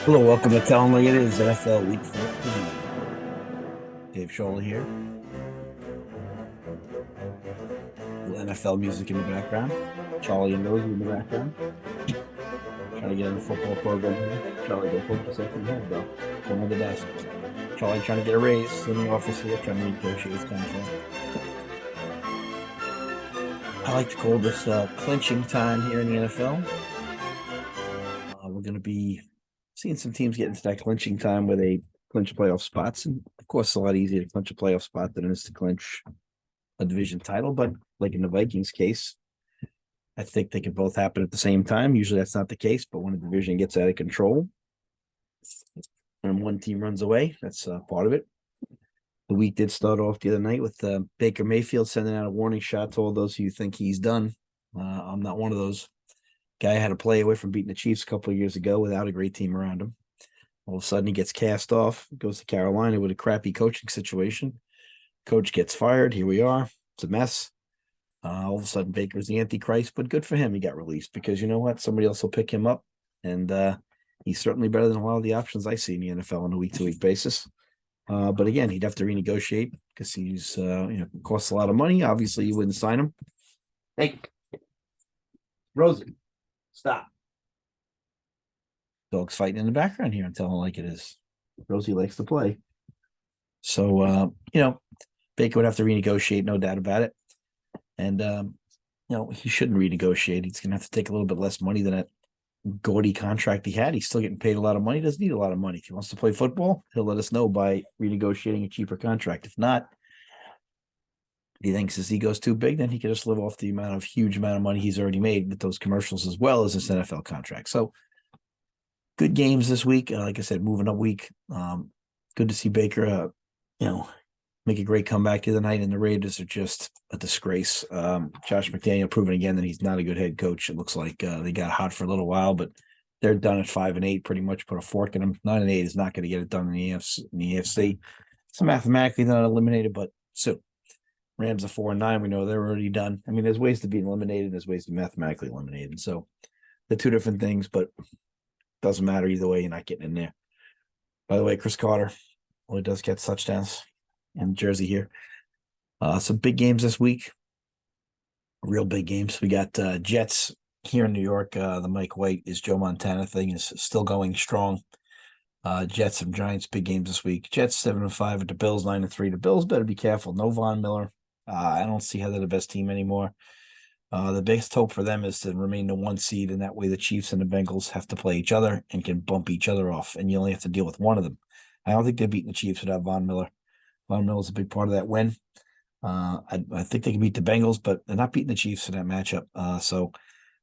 Hello, welcome to Tell 'em Like It Is, NFL Week 14. Dave Scholl here. Little NFL music in the background. Charlie and Rosie in the background. Trying to get in the football program here. Charlie, go poke yourself in the head, bro. Go on the desk. Charlie trying to get a raise in the office here, trying to negotiate his contract. I like to call this clinching time here in the NFL. We're going to be seeing some teams get into that clinching time where they clinch playoff spots. And of course, it's a lot easier to clinch a playoff spot than it is to clinch a division title. But like in the Vikings case, I think they could both happen at the same time. Usually that's not the case, but when a division gets out of control and one team runs away, that's part of it. The week did start off the other night with Baker Mayfield sending out a warning shot to all those who think he's done. I'm not one of those. Guy had to play away from beating the Chiefs a couple of years ago without a great team around him. All of a sudden, he gets cast off, goes to Carolina with a crappy coaching situation. Coach gets fired. Here we are. It's a mess. All of a sudden, Baker's the Antichrist, but good for him. He got released because you know what? Somebody else will pick him up. And he's certainly better than a lot of the options I see in the NFL on a week-to-week basis. But again, he'd have to renegotiate because he's, costs a lot of money. Obviously, you wouldn't sign him. Hey, Rosie, stop. Dog's fighting in the background here. I'm telling like it is. Rosie likes to play. So, Baker would have to renegotiate, no doubt about it. And, he shouldn't renegotiate. He's going to have to take a little bit less money than that gaudy contract he had. He's still getting paid a lot of money. He doesn't need a lot of money. If he wants to play football, he'll let us know by renegotiating a cheaper contract. If not, he thinks his ego's too big, then he can just live off the huge amount of money he's already made with those commercials as well as his NFL contract. So good games this week. Like I said, moving up week. Good to see Baker, make a great comeback the other night, and the Raiders are just a disgrace. Josh McDaniel proving again that he's not a good head coach. It looks like they got hot for a little while, but they're done at 5-8. Pretty much put a fork in them. 9-8 is not going to get it done in the AFC. So mathematically not eliminated, but soon. Rams are 4-9. We know they're already done. I mean, there's ways to be eliminated. There's ways to be mathematically eliminated. So they're two different things, but doesn't matter either way. You're not getting in there. By the way, Chris Carter only does get touchdowns in Jersey here. Some big games this week. Real big games. We got Jets here in New York. The Mike White is Joe Montana thing is still going strong. Jets and Giants, big games this week. Jets 7-5 at the Bills 9-3. The Bills better be careful. No Von Miller. I don't see how they're the best team anymore. The biggest hope for them is to remain the 1 seed, and that way the Chiefs and the Bengals have to play each other and can bump each other off, and you only have to deal with one of them. I don't think they're beating the Chiefs without Von Miller. Von Miller is a big part of that win. I think they can beat the Bengals, but they're not beating the Chiefs in that matchup. So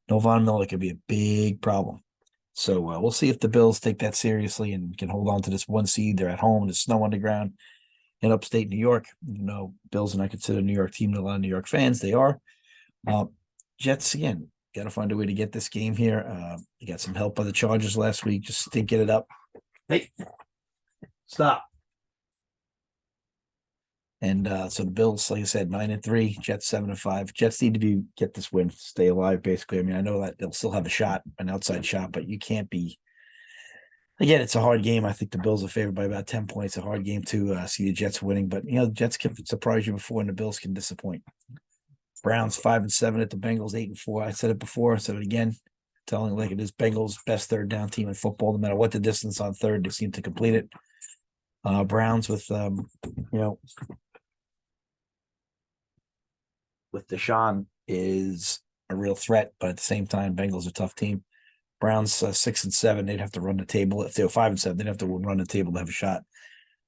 no Von Miller could be a big problem. So we'll see if the Bills take that seriously and can hold on to this 1 seed. They're at home. There's snow on the ground in upstate New York. Bills are not considered a New York team to a lot of New York fans. They are. Jets, again, got to find a way to get this game here. You got some help by the Chargers last week. Just didn't get it up. Hey, stop. And so the Bills, like I said, 9-3, Jets 7-5. Jets need to get this win, stay alive, basically. I mean, I know that they'll still have a shot, an outside shot, but you can't be. Again, it's a hard game. I think the Bills are favored by about 10 points. A hard game to see the Jets winning, but the Jets can surprise you before, and the Bills can disappoint. Browns 5-7 at the Bengals 8-4. I said it before, I said it again. Telling like it is, Bengals best third down team in football. No matter what the distance on third, they seem to complete it. Browns with with Deshaun is a real threat, but at the same time, Bengals are a tough team. Browns 6-7, they'd have to run the table. If they were 5-7, they'd have to run the table to have a shot.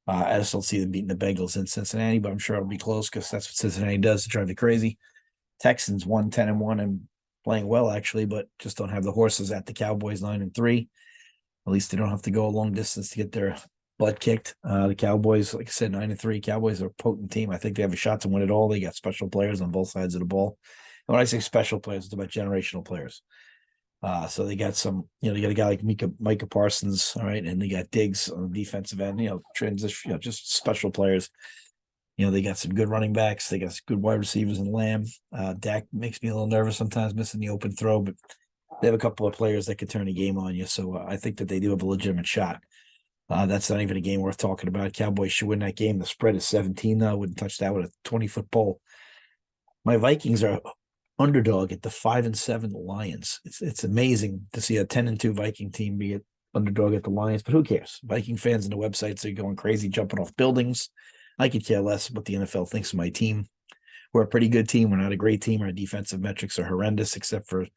I just don't see them beating the Bengals in Cincinnati, but I'm sure it'll be close because that's what Cincinnati does to drive you crazy. Texans 1-10-1 and playing well actually, but just don't have the horses at the Cowboys 9-3. At least they don't have to go a long distance to get their butt kicked. The Cowboys, like I said, 9-3. Cowboys are a potent team. I think they have a shot to win it all. They got special players on both sides of the ball. And when I say special players, it's about generational players. So they got some, they got a guy like Micah Parsons, all right, and they got Diggs on the defensive end, transition, just special players. They got some good running backs. They got some good wide receivers in Lamb. Dak makes me a little nervous sometimes missing the open throw, but They have a couple of players that could turn a game on you, so I think that they do have a legitimate shot. That's not even a game worth talking about. Cowboys should win that game. The spread is 17, though. I wouldn't touch that with a 20-foot pole. My Vikings are underdog at the 5-7 Lions. It's amazing to see a 10-2 Viking team be an underdog at the Lions, but who cares? Viking fans and the websites are going crazy, jumping off buildings. I could care less what the NFL thinks of my team. We're a pretty good team. We're not a great team. Our defensive metrics are horrendous, except for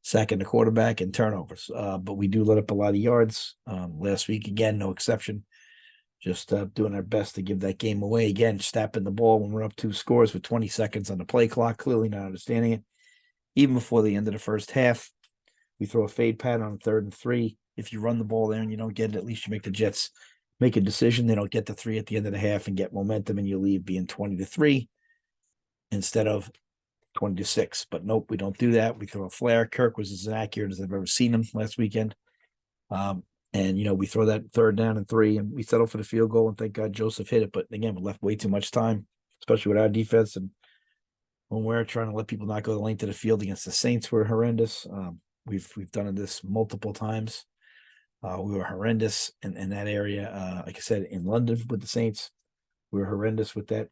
sacking the quarterback and turnovers. But we do let up a lot of yards. Last week, again, no exception. Just doing our best to give that game away. Again, snapping the ball when we're up 2 scores with 20 seconds on the play clock, clearly not understanding it. Even before the end of the first half, we throw a fade pattern on 3rd and 3. If you run the ball there and you don't get it, at least you make the Jets make a decision. They don't get the 3 at the end of the half and get momentum, and you leave being 20-3 instead of 20-6. But nope, we don't do that. We throw a flare. Kirk was as accurate as I've ever seen him last weekend. And, we throw that 3rd down and 3, and we settle for the field goal, and thank God Joseph hit it. But again, we left way too much time, especially with our defense. And when we're trying to let people not go the length of the field against the Saints, we're horrendous. We've done this multiple times. We were horrendous in that area. Like I said, in London with the Saints, we were horrendous with that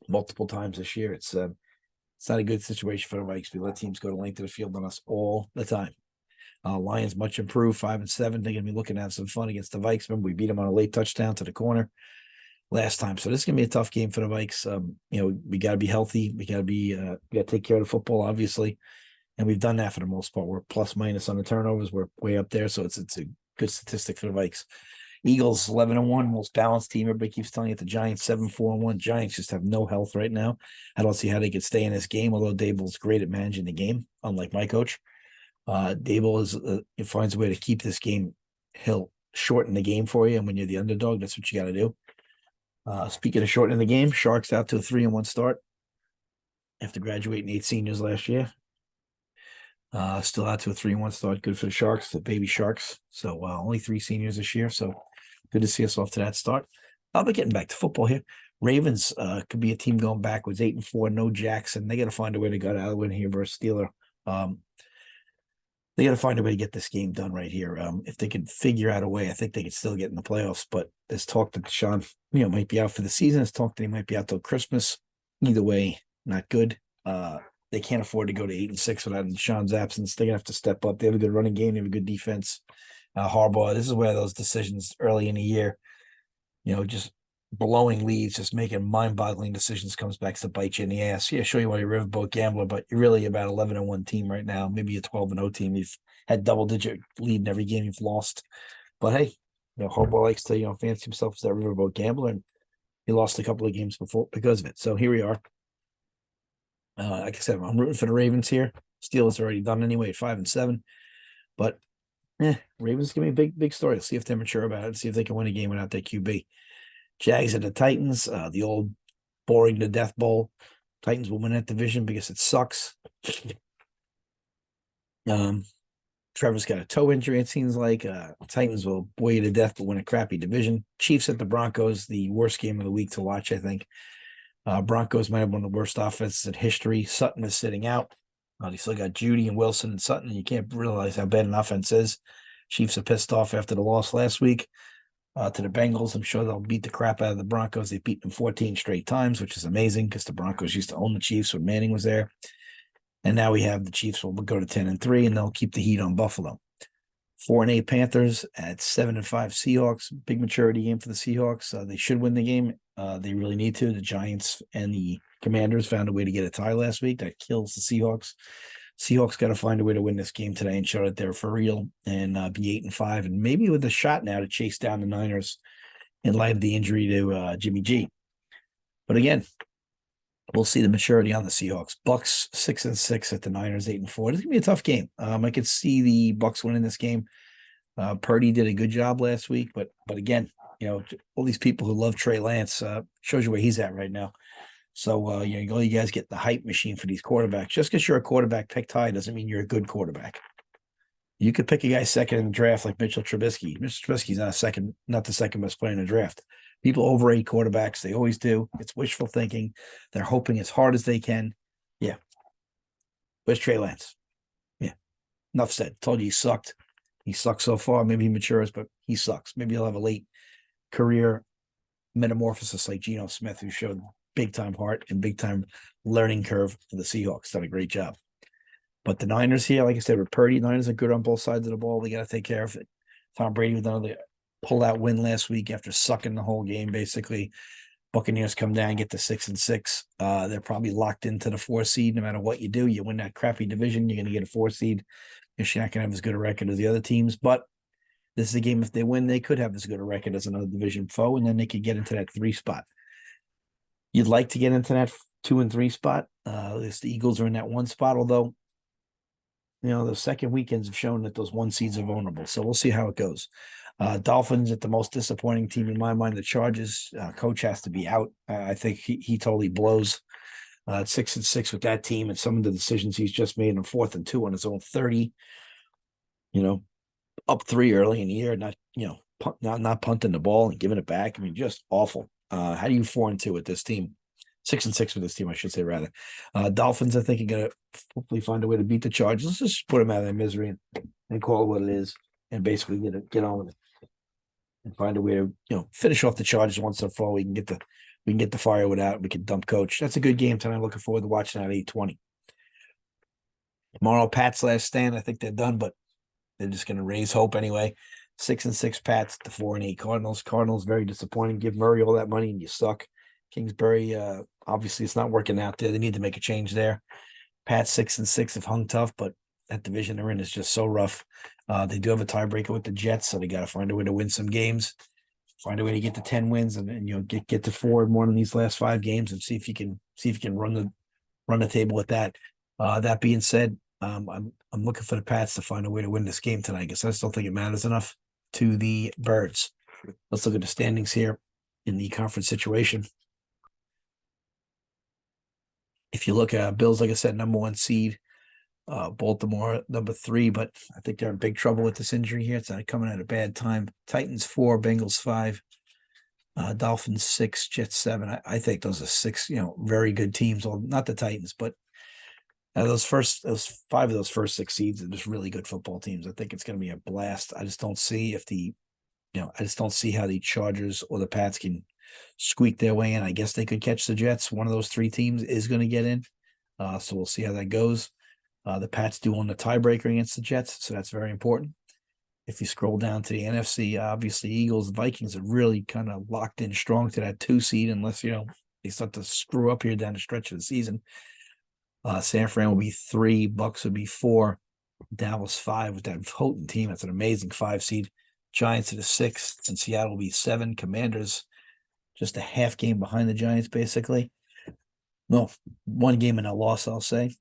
multiple times this year. It's not a good situation for the Vikes. We let teams go the length of the field on us all the time. Lions much improved, 5-7. They're going to be looking to have some fun against the Vikes. Remember, we beat them on a late touchdown to the corner last time. So this is going to be a tough game for the Vikes. We got to be healthy. We got to take care of the football, obviously. And we've done that for the most part. We're plus minus on the turnovers. We're way up there. So it's a good statistic for the Vikes. Eagles 11-1, most balanced team. Everybody keeps telling you the Giants 7-4-1. Giants just have no health right now. I don't see how they could stay in this game, although Dable's great at managing the game, unlike my coach. Dable finds a way to keep this game. He'll shorten the game for you, and when you're the underdog, that's what you got to do. Speaking of shortening the game, Sharks out to a 3-1 start after graduating 8 seniors last year. Still out to a 3-1 start. Good for the Sharks, the baby Sharks. So only 3 seniors this year. So good to see us off to that start. But getting back to football here. Ravens could be a team going backwards, 8-4, no Jackson. They got to find a way to get out of win here versus Steeler. They got to find a way to get this game done right here. If they could figure out a way, I think they could still get in the playoffs. But there's talk that Deshaun, might be out for the season. There's talk that he might be out till Christmas. Either way, not good. They can't afford to go to 8-6 without Deshaun's absence. They're gonna have to step up. They have a good running game. They have a good defense. Harbaugh, this is where those decisions early in the year, just blowing leads, just making mind-boggling decisions comes back to bite you in the ass. Yeah, show you why you're a riverboat gambler, but you're really about 11-1 team right now, maybe a 12-0 team. You've had double-digit lead in every game you've lost. But hey, Harbaugh likes to fancy himself as that riverboat gambler, and he lost a couple of games before because of it. So here we are. Like I said, I'm rooting for the Ravens here. Steelers already done anyway at 5-7, but Ravens give me a big story. Let's see if they're mature about it. See if they can win a game without their QB. Jags at the Titans, the old boring to death bowl. Titans will win that division because it sucks. Trevor's got a toe injury, it seems like. Titans will bore you to death but win a crappy division. Chiefs at the Broncos, the worst game of the week to watch, I think. Broncos might have one of the worst offenses in history. Sutton is sitting out. They still got Judy and Wilson and Sutton. You can't realize how bad an offense is. Chiefs are pissed off after the loss last week to the Bengals. I'm sure they'll beat the crap out of the Broncos. They beat them 14 straight times, which is amazing because the Broncos used to own the Chiefs when Manning was there. And now we have the Chiefs will go to 10-3, and they'll keep the heat on Buffalo. 4-8 Panthers at 7-5 Seahawks. Big maturity game for the Seahawks. They should win the game. They really need to. The Giants and the Commanders found a way to get a tie last week. That kills the Seahawks. Seahawks got to find a way to win this game today and show that they're for real and be 8-5, and maybe with a shot now to chase down the Niners in light of the injury to Jimmy G. But again, we'll see the maturity on the Seahawks. Bucks 6-6 at the Niners 8-4. It's gonna be a tough game. I could see the Bucks winning this game. Purdy did a good job last week, but again, all these people who love Trey Lance shows you where he's at right now. So all you guys get the hype machine for these quarterbacks. Just because you're a quarterback picked high doesn't mean you're a good quarterback. You could pick a guy second in the draft like Mitchell Trubisky. Mitchell Trubisky's not the second best player in the draft. People overrate quarterbacks. They always do. It's wishful thinking. They're hoping as hard as they can. Yeah. Where's Trey Lance? Yeah. enough said. Told you he sucked. He sucks so far. Maybe he matures, but he sucks. Maybe he'll have a late career metamorphosis like Geno Smith, who showed big time heart and big time learning curve for the Seahawks. Done a great job. But the Niners here, like I said, with Purdy, Niners are good on both sides of the ball. They got to take care of it. Tom Brady with another pull-out win last week after sucking the whole game, basically. Buccaneers come down, get to 6-6. They're probably locked into the 4 seed. No matter what you do, you win that crappy division, you're going to get a 4 seed. You're not going to have as good a record as the other teams. But this is a game, if they win, they could have as good a record as another division foe, and then they could get into that 3 spot. You'd like to get into that 2 and 3 spot. At least the Eagles are in that 1 spot, although the second weekends have shown that those 1 seeds are vulnerable. So we'll see how it goes. Dolphins at the most disappointing team in my mind, the Chargers. Coach has to be out. I think he totally blows. 6-6 with that team and some of the decisions he's just made on 4th and 2 on his own 30. Up 3 early in the year, not punting the ball and giving it back. I mean, just awful. How do you 4-2 with this team? 6-6 with this team, I should say, rather. Dolphins, I think, are going to hopefully find a way to beat the Chargers. Let's just put them out of their misery and call it what it is, and basically get on with it and find a way to finish off the Chargers once and for all. We can get the firewood out. We can dump coach. That's a good game tonight. I'm looking forward to watching that at 8:20. Tomorrow, Pats last stand. I think they're done, but they're just going to raise hope anyway. 6-6 Pats to 4-8 Cardinals. Cardinals very disappointing. Give Murray all that money and you suck. Kingsbury, obviously it's not working out there. They need to make a change there. Pats 6-6 have hung tough, but that division they're in is just so rough. They do have a tiebreaker with the Jets, so they got to find a way to win some games, find a way to get to 10 wins, and get to 4 in one of these last 5 games, and see if you can run the table with that. That being said, I'm looking for the Pats to find a way to win this game tonight, because I still think it matters enough to the Birds. Let's look at the standings here in the conference situation. If you look at Bills, like I said, number 1 seed. Baltimore, number 3, but I think they're in big trouble with this injury here. It's not coming at a bad time. Titans 4, Bengals 5, Dolphins 6, Jets 7. I think those are 6, very good teams. Well, not the Titans, but those 5 of those first 6 seeds are just really good football teams. I think it's going to be a blast. I just don't see how the Chargers or the Pats can squeak their way in. I guess they could catch the Jets. One of those 3 teams is going to get in. So we'll see how that goes. The Pats do own the tiebreaker against the Jets, so that's very important. If you scroll down to the NFC, obviously Eagles, Vikings are really kind of locked in strong to that 2 seed, unless they start to screw up here down the stretch of the season. San Fran will be 3, Bucks will be 4, Dallas 5 with that Houghton team. That's an amazing 5 seed. Giants are the 6th, and Seattle will be 7. Commanders just a half game behind the Giants, basically. No, 1 game and a loss, I'll say.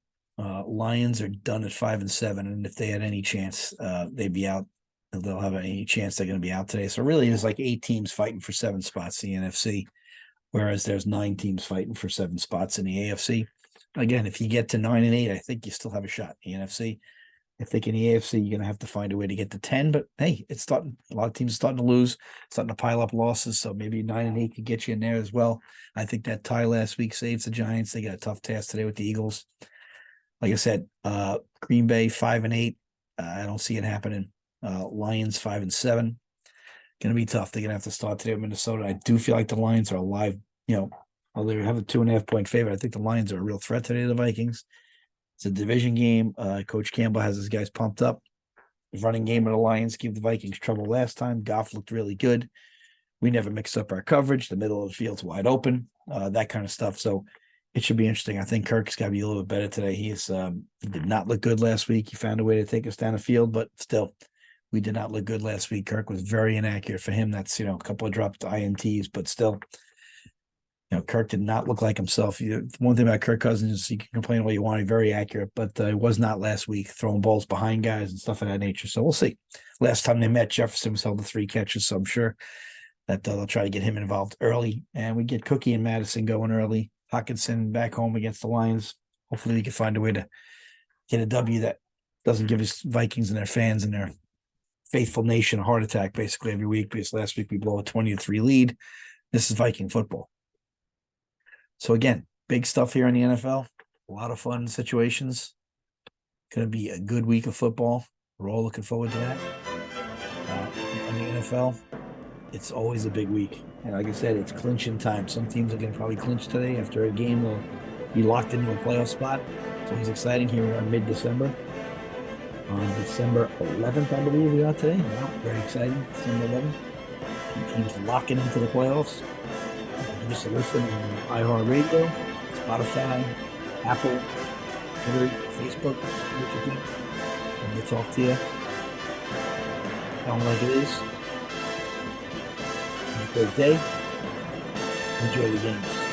Lions are done at 5-7, and if they had any chance, they'd be out. If they'll have any chance, they're going to be out today. So really, there's like 8 teams fighting for 7 spots in the NFC, whereas there's 9 teams fighting for 7 spots in the AFC. Again, if you get to 9-8, I think you still have a shot in the NFC. I think in the AFC, you're going to have to find a way to get to 10. But hey, it's starting. A lot of teams are starting to lose, starting to pile up losses. So maybe 9-8 could get you in there as well. I think that tie last week saves the Giants. They got a tough task today with the Eagles. Like I said, Green Bay 5-8. I don't see it happening. Lions 5-7. Going to be tough. They're going to have to start today with Minnesota. I do feel like the Lions are alive. While they have a 2.5-point favorite, I think the Lions are a real threat today to the Vikings. It's a division game. Coach Campbell has his guys pumped up. The running game of the Lions gave the Vikings trouble last time. Goff looked really good. We never mixed up our coverage. The middle of the field's wide open. That kind of stuff. So it should be interesting. I think Kirk's got to be a little bit better today. He did not look good last week. He found a way to take us down the field, but still, we did not look good last week. Kirk was very inaccurate for him. That's a couple of dropped INTs, but still. Kirk did not look like himself. One thing about Kirk Cousins is you can complain all you want. He's very accurate, but it was not last week, throwing balls behind guys and stuff of that nature. So we'll see. Last time they met, Jefferson was held to 3 catches, so I'm sure that they'll try to get him involved early. And we get Cookie and Madison going early. Hockenson back home against the Lions. Hopefully we can find a way to get a W that doesn't give us Vikings and their fans and their faithful nation a heart attack basically every week, because last week we blow a 20-3 lead. This is Viking football. So again, big stuff here in the NFL. A lot of fun situations. Going to be a good week of football. We're all looking forward to that. In the NFL, it's always a big week. And like I said, it's clinching time. Some teams are going to probably clinch today after a game. They'll be locked into a playoff spot. So it's exciting here on mid-December. On December 11th, I believe we are today. Wow, very exciting. December 11th. Teams locking into the playoffs. Give us a listen on iHeartRadio, Spotify, Apple, Twitter, Facebook. What you think? And we'll talk to you. Tell them like it is. Have a great day. Enjoy the games.